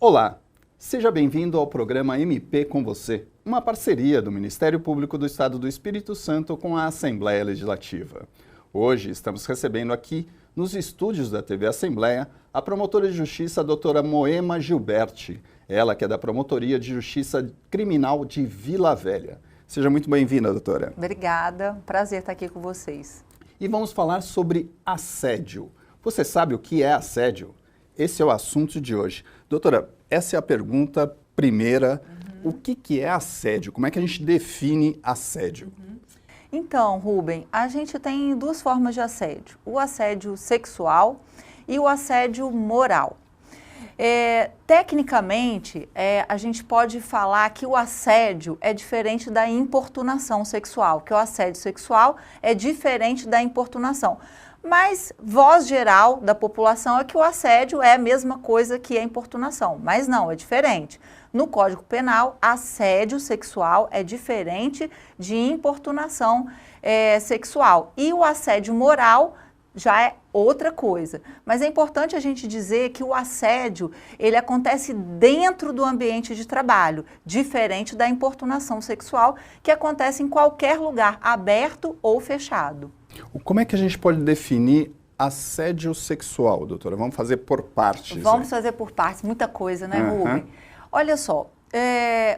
Olá, seja bem-vindo ao programa MP com você, uma parceria do Ministério Público do Estado do Espírito Santo com a Assembleia Legislativa. Hoje estamos recebendo aqui, nos estúdios da TV Assembleia, a promotora de justiça, a doutora Moema Gilberti, ela que é da Promotoria de Justiça Criminal de Vila Velha. Seja muito bem-vinda, doutora. Obrigada, prazer estar aqui com vocês. E vamos falar sobre assédio. Você sabe o que é assédio? Esse é o assunto de hoje. Doutora, essa é a pergunta primeira. O que é assédio? Como é que a gente define assédio? Então, Rubem, a gente tem duas formas de assédio. O assédio sexual e o assédio moral. Tecnicamente, a gente pode falar que o assédio é diferente da importunação sexual, que o assédio sexual é diferente da importunação. Mas, voz geral da população é que o assédio é a mesma coisa que a importunação, mas não, é diferente. No Código Penal, assédio sexual é diferente de importunação sexual. E o assédio moral já é outra coisa. Mas é importante a gente dizer que o assédio, ele acontece dentro do ambiente de trabalho, diferente da importunação sexual, que acontece em qualquer lugar, aberto ou fechado. Como é que a gente pode definir assédio sexual, doutora? Vamos fazer por partes. Vamos fazer por partes, muita coisa, né, Rubem? Olha só,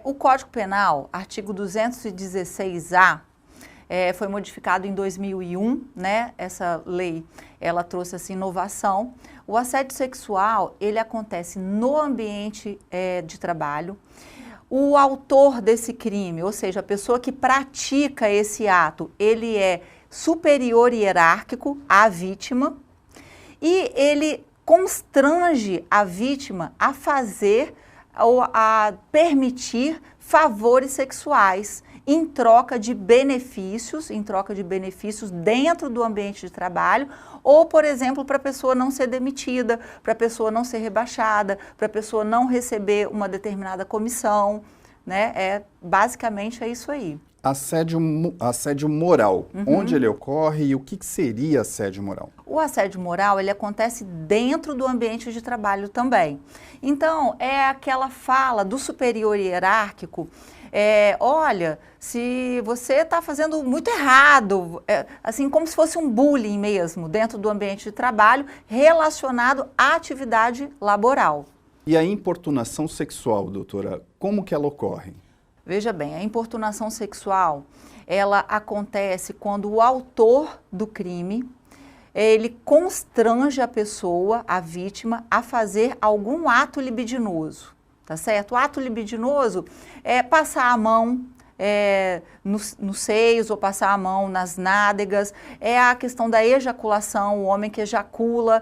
o Código Penal, artigo 216-A, foi modificado em 2001, né? Essa lei, ela trouxe essa inovação. O assédio sexual, ele acontece no ambiente de trabalho. O autor desse crime, ou seja, a pessoa que pratica esse ato, ele é superior hierárquico à vítima e ele constrange a vítima a fazer ou a permitir favores sexuais em troca de benefícios dentro do ambiente de trabalho ou, por exemplo, para a pessoa não ser demitida, para a pessoa não ser rebaixada, para a pessoa não receber uma determinada comissão, né? Basicamente é isso aí. Assédio moral, onde ele ocorre e o que seria assédio moral? O assédio moral, ele acontece dentro do ambiente de trabalho também. Então, é aquela fala do superior hierárquico, olha, se você está fazendo muito errado, assim como se fosse um bullying mesmo, dentro do ambiente de trabalho, relacionado à atividade laboral. E a importunação sexual, doutora, como que ela ocorre? Veja bem, a importunação sexual, ela acontece quando o autor do crime, ele constrange a pessoa, a vítima, a fazer algum ato libidinoso, tá certo? O ato libidinoso é passar a mão nos seios ou passar a mão nas nádegas, é a questão da ejaculação, o homem que ejacula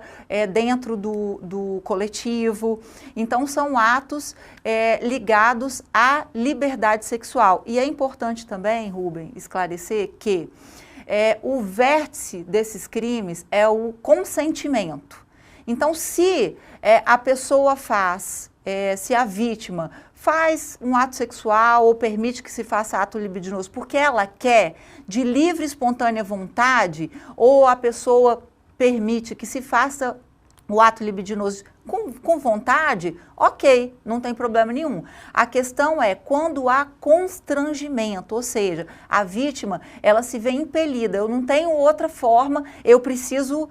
dentro do coletivo. Então, são atos ligados à liberdade sexual. E é importante também, Rubem, esclarecer que o vértice desses crimes é o consentimento. Então, se a pessoa se a vítima faz um ato sexual ou permite que se faça ato libidinoso porque ela quer, de livre e espontânea vontade, ou a pessoa permite que se faça o ato libidinoso com vontade, ok, não tem problema nenhum. A questão é quando há constrangimento, ou seja, a vítima, ela se vê impelida, eu não tenho outra forma, eu preciso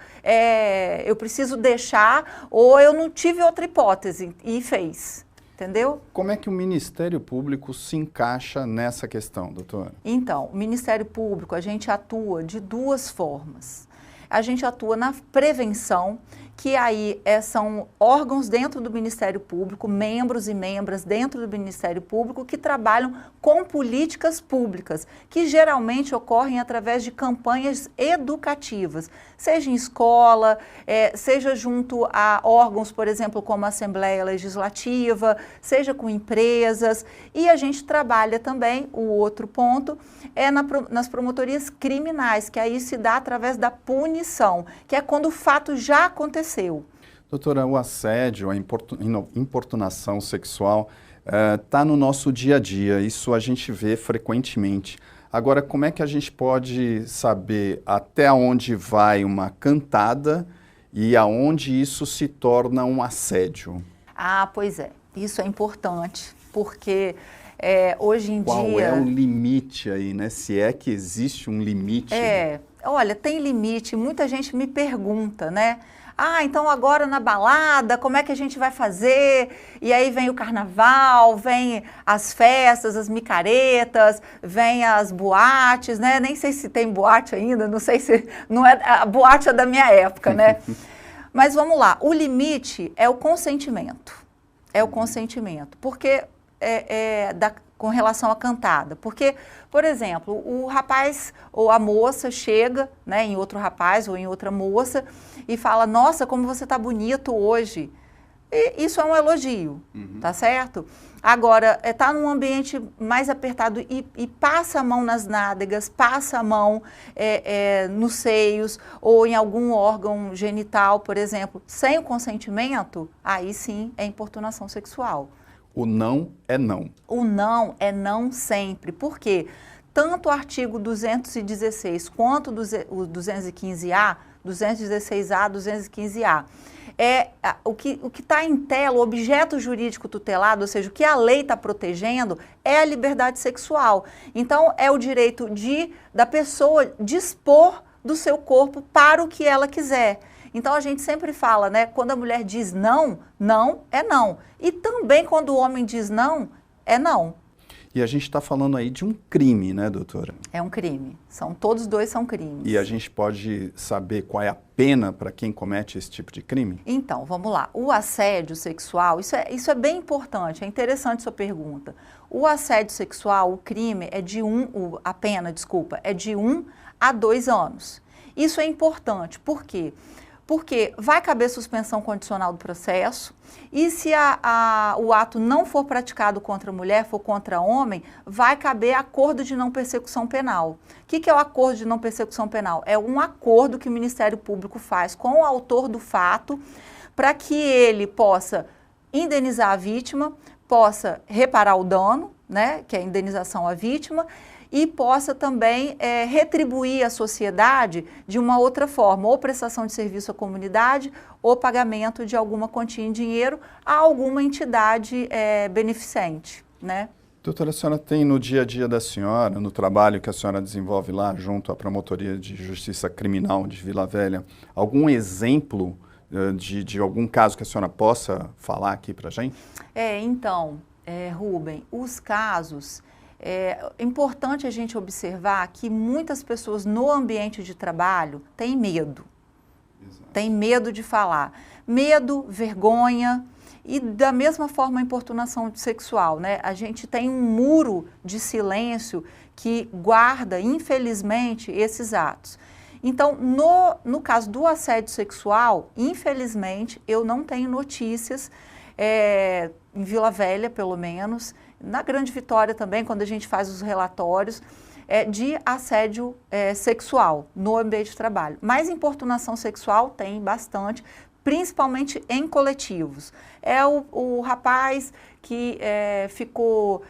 deixar, ou eu não tive outra hipótese e fez. Entendeu? Como é que o Ministério Público se encaixa nessa questão, doutora? Então, o Ministério Público, a gente atua de duas formas. A gente atua na prevenção, que aí são órgãos dentro do Ministério Público, membros e membras dentro do Ministério Público que trabalham com políticas públicas, que geralmente ocorrem através de campanhas educativas, seja em escola, seja junto a órgãos, por exemplo, como a Assembleia Legislativa, seja com empresas, e a gente trabalha também, o outro ponto, nas promotorias criminais, que aí se dá através da punição, que é quando o fato já aconteceu. Doutora, o assédio, a importunação sexual está no nosso dia a dia, isso a gente vê frequentemente. Agora, como é que a gente pode saber até onde vai uma cantada e aonde isso se torna um assédio? Ah, pois é. Isso é importante, porque hoje em Qual dia... Qual é o limite aí, né? Se é que existe um limite. Olha, tem limite. Muita gente me pergunta, né? Ah, então agora na balada, como é que a gente vai fazer? E aí vem o carnaval, vem as festas, as micaretas, vem as boates, né? Nem sei se tem boate ainda, não sei se... Não é, a boate é da minha época, né? Mas vamos lá, o limite é o consentimento. É o consentimento. Porque com relação à cantada. Porque, por exemplo, o rapaz ou a moça chega, né, em outro rapaz ou em outra moça e fala, nossa, como você está bonito hoje. E isso é um elogio, tá certo? Agora, tá num ambiente mais apertado e passa a mão nas nádegas, passa a mão nos seios ou em algum órgão genital, por exemplo, sem o consentimento, aí sim é importunação sexual. O não é não. O não é não sempre. Por quê? Tanto o artigo 216 quanto o 215A, 216A, 215A, o que está em tela, o objeto jurídico tutelado, ou seja, o que a lei está protegendo, é a liberdade sexual. Então, é o direito da pessoa dispor do seu corpo para o que ela quiser. Então, a gente sempre fala, né, quando a mulher diz não, não é não. E também quando o homem diz não, é não. E a gente está falando aí de um crime, né, doutora? É um crime. Todos dois são crimes. E a gente pode saber qual é a pena para quem comete esse tipo de crime? Então, vamos lá. O assédio sexual, isso é bem importante, é interessante sua pergunta. O assédio sexual, o crime, a pena, é de 1 a 2 anos. Isso é importante, por quê? Porque vai caber suspensão condicional do processo e se o ato não for praticado contra mulher, for contra homem, vai caber acordo de não persecução penal. O que é o acordo de não persecução penal? É um acordo que o Ministério Público faz com o autor do fato para que ele possa indenizar a vítima, possa reparar o dano, né, que é a indenização à vítima, e possa também retribuir à sociedade de uma outra forma, ou prestação de serviço à comunidade, ou pagamento de alguma quantia em dinheiro a alguma entidade beneficente, né? Doutora, a senhora tem no dia a dia da senhora, no trabalho que a senhora desenvolve lá junto à Promotoria de Justiça Criminal de Vila Velha, algum exemplo de algum caso que a senhora possa falar aqui para a gente? Então, Rubem, os casos... É importante a gente observar que muitas pessoas no ambiente de trabalho têm medo. Exato. Têm medo de falar. Medo, vergonha e da mesma forma a importunação sexual, né? A gente tem um muro de silêncio que guarda, infelizmente, esses atos. Então, no caso do assédio sexual, infelizmente, eu não tenho notícias, em Vila Velha, pelo menos, na Grande Vitória também, quando a gente faz os relatórios, de assédio sexual no ambiente de trabalho. Mas importunação sexual tem bastante, principalmente em coletivos. É o rapaz que ficou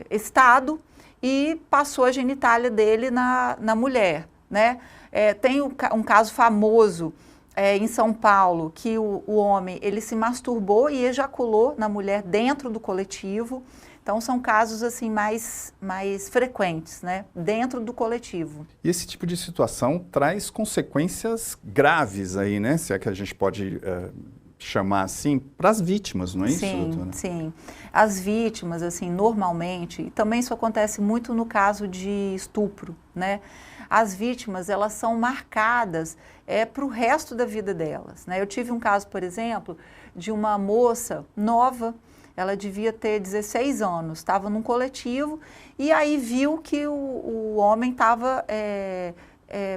excitado e passou a genitália dele na mulher, né? Tem um caso famoso em São Paulo, que o homem ele se masturbou e ejaculou na mulher dentro do coletivo. Então, são casos assim mais frequentes, né? Dentro do coletivo. E esse tipo de situação traz consequências graves aí, né? Se é que a gente pode chamar assim, para as vítimas, não é isso, doutora? Sim. As vítimas, assim, normalmente, e também isso acontece muito no caso de estupro, né? As vítimas, elas são marcadas para o resto da vida delas, né? Eu tive um caso, por exemplo, de uma moça nova, ela devia ter 16 anos, estava num coletivo e aí viu que o homem estava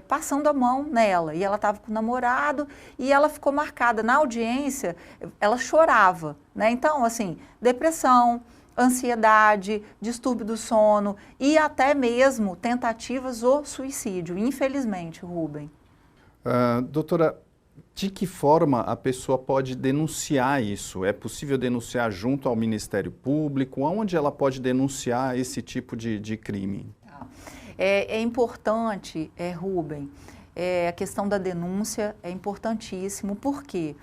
passando a mão nela e ela estava com o namorado e ela ficou marcada. Na audiência, ela chorava, né? Então, assim, depressão, ansiedade, distúrbio do sono e até mesmo tentativas ou suicídio, infelizmente, Rubem. Doutora, de que forma a pessoa pode denunciar isso? É possível denunciar junto ao Ministério Público? Onde ela pode denunciar esse tipo de crime? É importante, Rubem, a questão da denúncia é importantíssimo, por quê?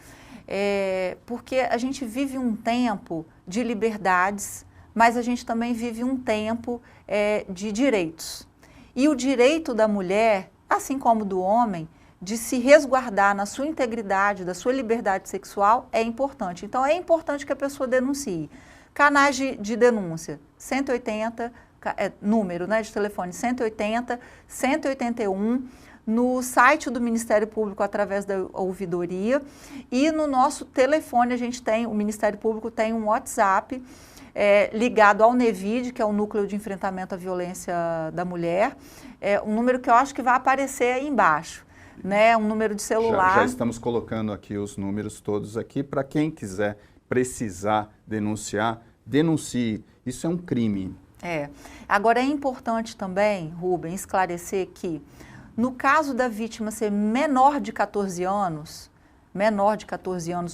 porque a gente vive um tempo de liberdades, mas a gente também vive um tempo de direitos. E o direito da mulher, assim como do homem, de se resguardar na sua integridade, da sua liberdade sexual, é importante. Então, é importante que a pessoa denuncie. Canais de denúncia, 180, número, né, de telefone 180, 181, no site do Ministério Público através da ouvidoria, e no nosso telefone o Ministério Público tem um WhatsApp ligado ao NEVID, que é o Núcleo de Enfrentamento à Violência da Mulher, um número que eu acho que vai aparecer aí embaixo, né, um número de celular. Já estamos colocando aqui os números todos aqui para quem quiser precisar denunciar, denuncie. Isso é um crime. Agora é importante também, Rubem, esclarecer que no caso da vítima ser menor de 14 anos,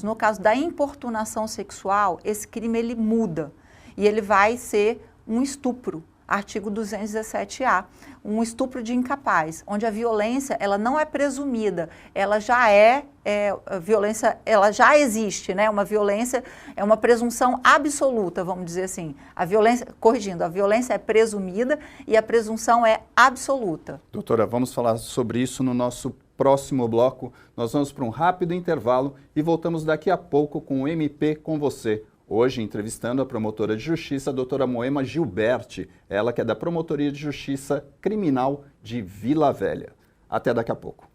no caso da importunação sexual, esse crime ele muda e ele vai ser um estupro, artigo 217-A, um estupro de incapaz, onde a violência ela não é presumida, ela já a violência, ela já existe, né? Uma violência é uma presunção absoluta, vamos dizer assim. A violência, corrigindo, a violência é presumida e a presunção é absoluta. Doutora, vamos falar sobre isso no nosso próximo bloco. Nós vamos para um rápido intervalo e voltamos daqui a pouco com o MP com você. Hoje, entrevistando a promotora de justiça, a doutora Moema Gilberti, ela que é da Promotoria de Justiça Criminal de Vila Velha. Até daqui a pouco.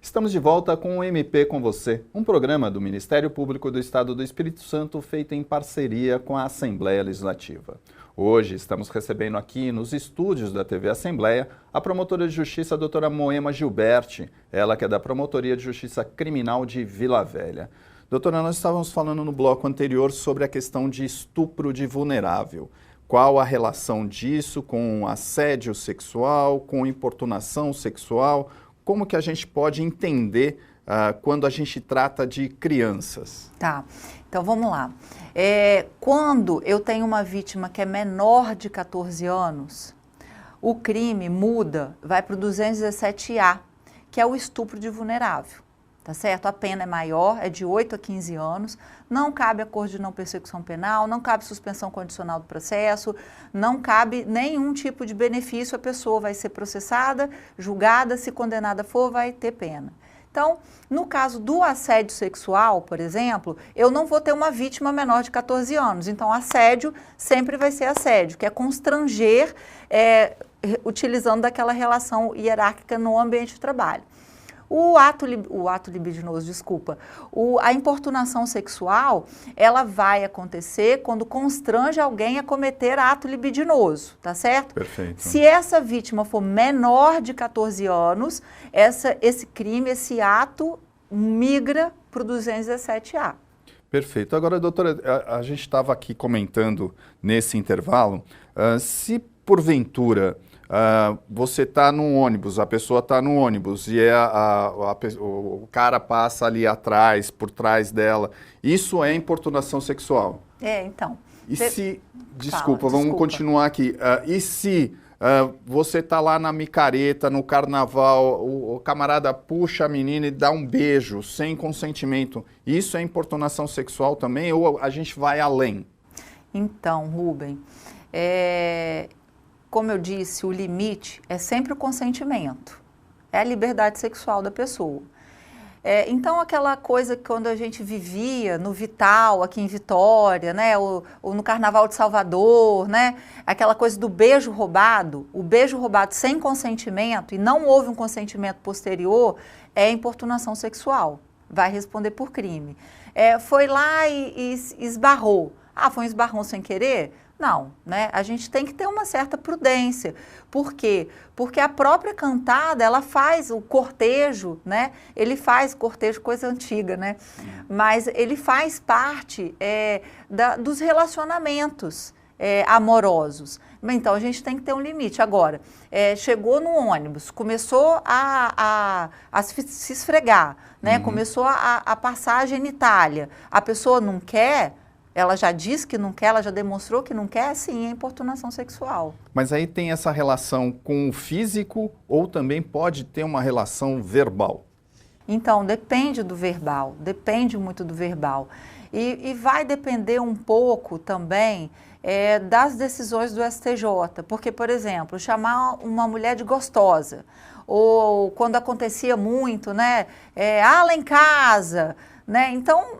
Estamos de volta com o MP com você, um programa do Ministério Público do Estado do Espírito Santo feito em parceria com a Assembleia Legislativa. Hoje estamos recebendo aqui nos estúdios da TV Assembleia a promotora de justiça, a doutora Moema Gilberti, ela que é da Promotoria de Justiça Criminal de Vila Velha. Doutora, nós estávamos falando no bloco anterior sobre a questão de estupro de vulnerável. Qual a relação disso com assédio sexual, com importunação sexual? Como que a gente pode entender quando a gente trata de crianças? Tá, então vamos lá. Quando eu tenho uma vítima que é menor de 14 anos, o crime muda, vai para o 217-A, que é o estupro de vulnerável, tá certo? A pena é maior, é de 8 a 15 anos, não cabe acordo de não persecução penal, não cabe suspensão condicional do processo, não cabe nenhum tipo de benefício, a pessoa vai ser processada, julgada, se condenada for, vai ter pena. Então, no caso do assédio sexual, por exemplo, eu não vou ter uma vítima menor de 14 anos. Então, assédio sempre vai ser assédio, que é constranger, utilizando daquela relação hierárquica no ambiente de trabalho. O ato libidinoso, desculpa, a importunação sexual, ela vai acontecer quando constrange alguém a cometer ato libidinoso, tá certo? Perfeito. Se essa vítima for menor de 14 anos, esse crime, esse ato migra para o 217-A. Perfeito. Agora, doutora, a gente estava aqui comentando nesse intervalo, se porventura você está no ônibus, a pessoa está no ônibus e o cara passa ali atrás, por trás dela, isso é importunação sexual? Então. Desculpa, vamos continuar aqui. E se você está lá na micareta, no carnaval, o camarada puxa a menina e dá um beijo sem consentimento, isso é importunação sexual também ou a gente vai além? Então, Rubem, como eu disse, o limite é sempre o consentimento, é a liberdade sexual da pessoa. Então, aquela coisa que quando a gente vivia no Vital, aqui em Vitória, né, ou no Carnaval de Salvador, né, aquela coisa do beijo roubado, o beijo roubado sem consentimento e não houve um consentimento posterior, é importunação sexual, vai responder por crime. Foi lá e esbarrou. Foi um esbarrão sem querer? Não, né? A gente tem que ter uma certa prudência. Por quê? Porque a própria cantada, ela faz o cortejo, né? Ele faz cortejo, coisa antiga, né? Mas ele faz parte dos relacionamentos amorosos. Então, a gente tem que ter um limite. Agora, chegou no ônibus, começou a se esfregar, né? Começou a passar a genitália. A pessoa não quer... ela já disse que não quer, ela já demonstrou que não quer, sim, é importunação sexual. Mas aí tem essa relação com o físico ou também pode ter uma relação verbal? Então, depende do verbal, depende muito do verbal. E vai depender um pouco também das decisões do STJ. Porque, por exemplo, chamar uma mulher de gostosa, ou quando acontecia muito, né, lá em casa, né, então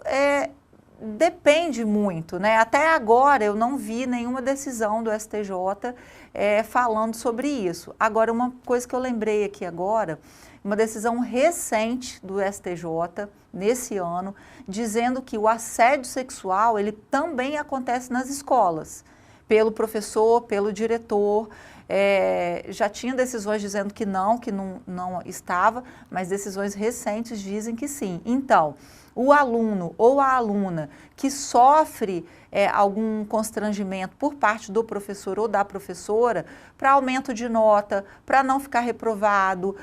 depende muito, né, até agora eu não vi nenhuma decisão do STJ falando sobre isso. Agora, uma coisa que eu lembrei aqui agora, uma decisão recente do STJ, nesse ano, dizendo que o assédio sexual, ele também acontece nas escolas, pelo professor, pelo diretor. Já tinha decisões dizendo que não estava, mas decisões recentes dizem que sim. Então, o aluno ou a aluna que sofre algum constrangimento por parte do professor ou da professora, para aumento de nota, para não ficar reprovado,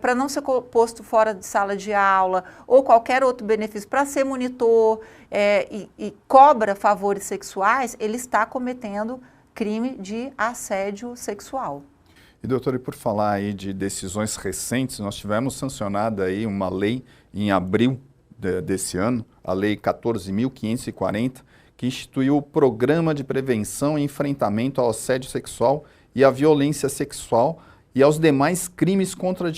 para não ser posto fora de sala de aula, ou qualquer outro benefício, para ser monitor e cobra favores sexuais, ele está cometendo crime de assédio sexual. E doutor, e por falar aí de decisões recentes, nós tivemos sancionada aí uma lei em abril desse ano, a Lei 14.540, que instituiu o Programa de Prevenção e Enfrentamento ao Assédio Sexual e à Violência Sexual e aos demais crimes contra a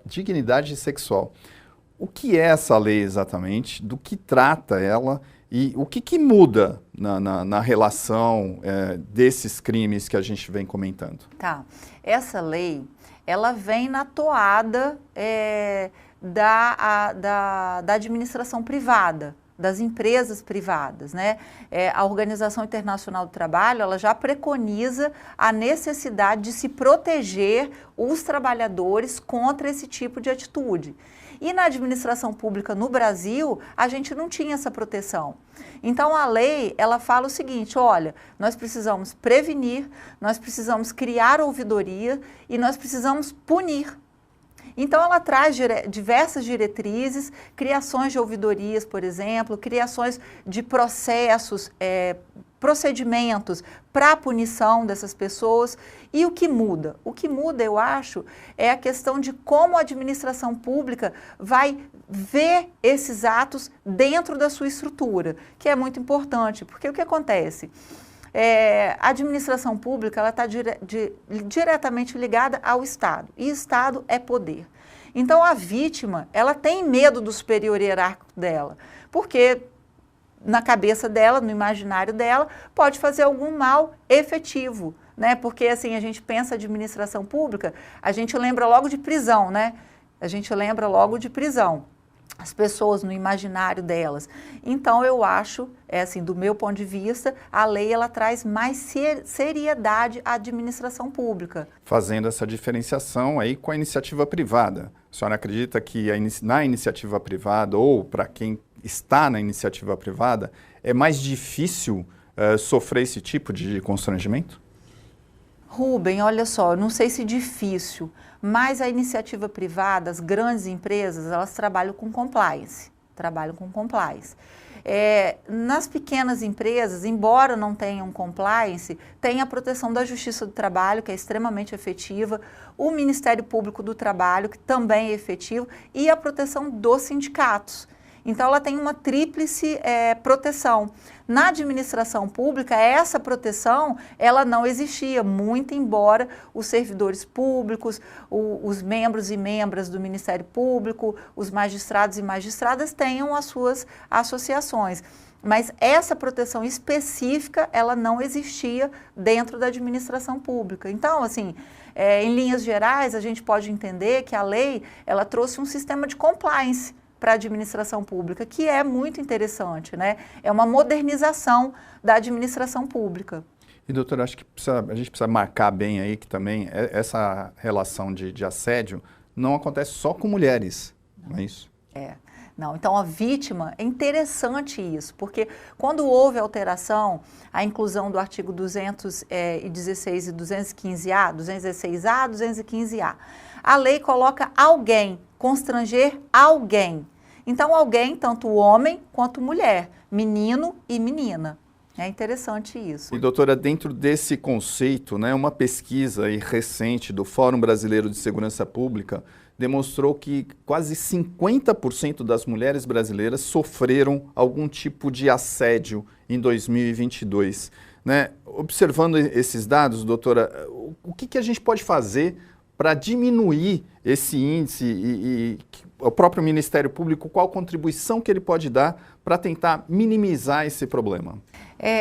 dignidade sexual. O que é essa lei exatamente? Do que trata ela? E o que muda na relação desses crimes que a gente vem comentando? Tá. Essa lei, ela vem na toada da administração privada, das empresas privadas, né? A Organização Internacional do Trabalho, ela já preconiza a necessidade de se proteger os trabalhadores contra esse tipo de atitude. E na administração pública no Brasil, a gente não tinha essa proteção. Então, a lei, ela fala o seguinte, olha, nós precisamos prevenir, nós precisamos criar ouvidoria e nós precisamos punir. Então, ela traz diversas diretrizes, criações de ouvidorias, por exemplo, criações de processos, procedimentos para a punição dessas pessoas. E o que muda? O que muda, eu acho, é a questão de como a administração pública vai ver esses atos dentro da sua estrutura, que é muito importante, porque o que acontece? A administração pública ela está diretamente ligada ao Estado, e Estado é poder. Então, a vítima, ela tem medo do superior hierárquico dela, porque na cabeça dela, no imaginário dela, pode fazer algum mal efetivo, né? Porque, assim, a gente pensa administração pública, a gente lembra logo de prisão, né? A gente lembra logo de prisão. As pessoas no imaginário delas. Então, eu acho, assim, do meu ponto de vista, a lei ela traz mais seriedade à administração pública. Fazendo essa diferenciação aí com a iniciativa privada. A senhora acredita que na iniciativa privada, ou para quem está na iniciativa privada, é mais difícil sofrer esse tipo de constrangimento? Rubem, olha só, eu não sei se difícil, mas a iniciativa privada, as grandes empresas, elas trabalham com compliance, nas pequenas empresas, embora não tenham compliance, tem a proteção da Justiça do Trabalho, que é extremamente efetiva, o Ministério Público do Trabalho, que também é efetivo, e a proteção dos sindicatos. Então, ela tem uma tríplice proteção. Na administração pública, essa proteção, ela não existia, muito embora os servidores públicos, os membros e membras do Ministério Público, os magistrados e magistradas tenham as suas associações. Mas essa proteção específica, ela não existia dentro da administração pública. Então, assim, em linhas gerais, a gente pode entender que a lei, ela trouxe um sistema de compliance para a administração pública, que é muito interessante, né? É uma modernização da administração pública. E, doutora, acho que a gente precisa marcar bem aí que também essa relação de assédio não acontece só com mulheres, não é isso? Não, então a vítima, é interessante isso, porque quando houve alteração, a inclusão do artigo 216 e 215A, 216A, 215A, a lei coloca alguém, constranger alguém. Então, alguém, tanto homem quanto mulher, menino e menina. É interessante isso. E, doutora, dentro desse conceito, né, uma pesquisa aí recente do Fórum Brasileiro de Segurança Pública demonstrou que quase 50% das mulheres brasileiras sofreram algum tipo de assédio em 2022. Né? Observando esses dados, doutora, o que a gente pode fazer para diminuir esse índice e o próprio Ministério Público, qual contribuição que ele pode dar para tentar minimizar esse problema?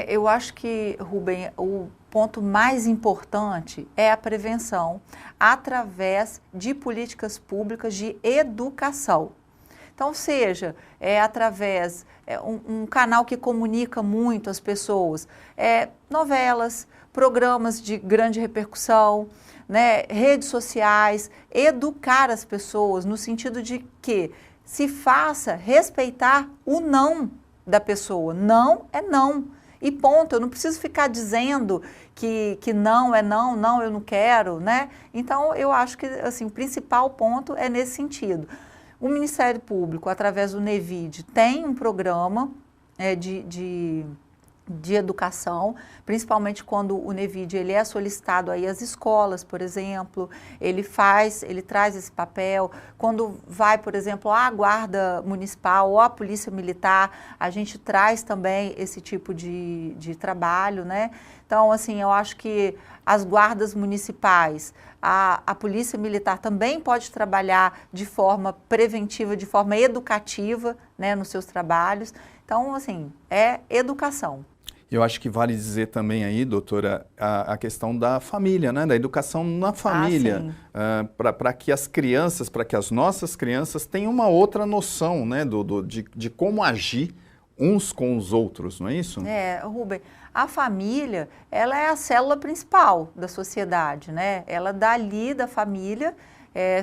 Eu acho que, Rubem, o ponto mais importante é a prevenção através de políticas públicas de educação. Então, seja através um canal que comunica muito as pessoas, novelas, programas de grande repercussão, né, redes sociais, educar as pessoas no sentido de que se faça respeitar o não da pessoa. Não é não. E ponto, eu não preciso ficar dizendo que não é não, não, eu não quero, né? Então, eu acho que assim, o principal ponto é nesse sentido. O Ministério Público, através do NEVID, tem um programa de educação, principalmente quando o NEVID ele é solicitado aí às escolas, por exemplo, ele traz esse papel. Quando vai, por exemplo, a Guarda Municipal ou a Polícia Militar, a gente traz também esse tipo de trabalho, né? Então, assim, eu acho que as guardas municipais, a Polícia Militar também pode trabalhar de forma preventiva, de forma educativa, né, nos seus trabalhos. Então, assim, é educação. Eu acho que vale dizer também aí, doutora, a questão da família, né? Da educação na família, para que as crianças, para que as nossas crianças tenham uma outra noção, né? de como agir uns com os outros, não é isso? Rubem, a família, ela é a célula principal da sociedade, né? Ela dali da família,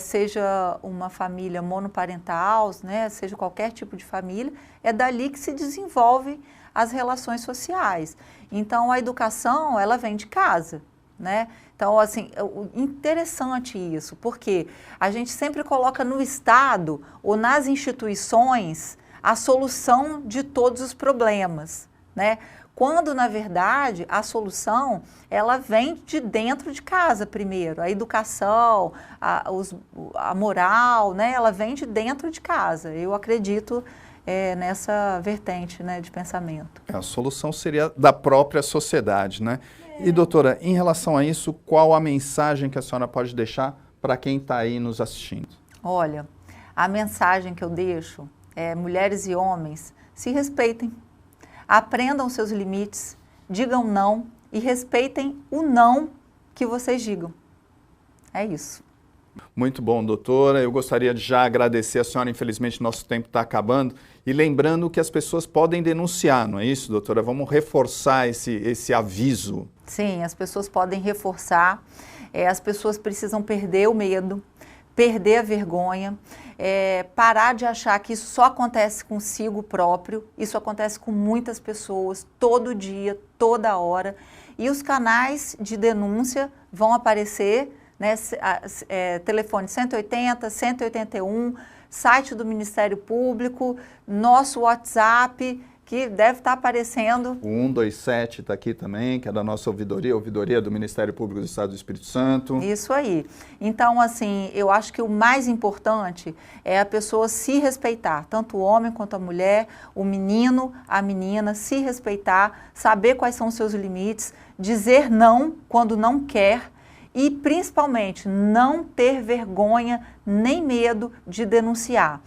seja uma família monoparental, né? Seja qualquer tipo de família, é dali que se desenvolve as relações sociais. Então, a educação, ela vem de casa, né? Então, assim, interessante isso, porque a gente sempre coloca no Estado ou nas instituições a solução de todos os problemas, né? Quando, na verdade, a solução, ela vem de dentro de casa primeiro. A educação, a moral, né? Ela vem de dentro de casa. Eu acredito nessa vertente, né, de pensamento. A solução seria da própria sociedade, né? E, doutora, em relação a isso, qual a mensagem que a senhora pode deixar para quem está aí nos assistindo? Olha, a mensagem que eu deixo é: mulheres e homens, se respeitem, aprendam seus limites, digam não e respeitem o não que vocês digam. É isso. Muito bom, doutora. Eu gostaria de já agradecer a senhora. Infelizmente, nosso tempo está acabando. E lembrando que as pessoas podem denunciar, não é isso, doutora? Vamos reforçar esse aviso. Sim, as pessoas podem reforçar. As pessoas precisam perder o medo, perder a vergonha, parar de achar que isso só acontece consigo próprio. Isso acontece com muitas pessoas, todo dia, toda hora. E os canais de denúncia vão aparecer, né, telefone 180, 181, site do Ministério Público, nosso WhatsApp, que deve estar aparecendo. O 127 está aqui também, que é da nossa ouvidoria do Ministério Público do Estado do Espírito Santo. Isso aí. Então, assim, eu acho que o mais importante é a pessoa se respeitar, tanto o homem quanto a mulher, o menino, a menina, se respeitar, saber quais são os seus limites, dizer não quando não quer, e, principalmente, não ter vergonha nem medo de denunciar.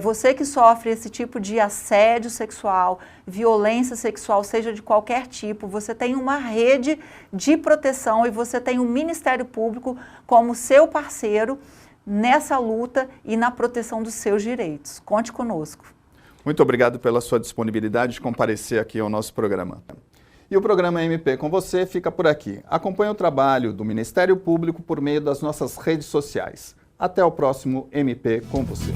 Você que sofre esse tipo de assédio sexual, violência sexual, seja de qualquer tipo, você tem uma rede de proteção e você tem o Ministério Público como seu parceiro nessa luta e na proteção dos seus direitos. Conte conosco. Muito obrigado pela sua disponibilidade de comparecer aqui ao nosso programa. E o programa MP com você fica por aqui. Acompanhe o trabalho do Ministério Público por meio das nossas redes sociais. Até o próximo MP com você.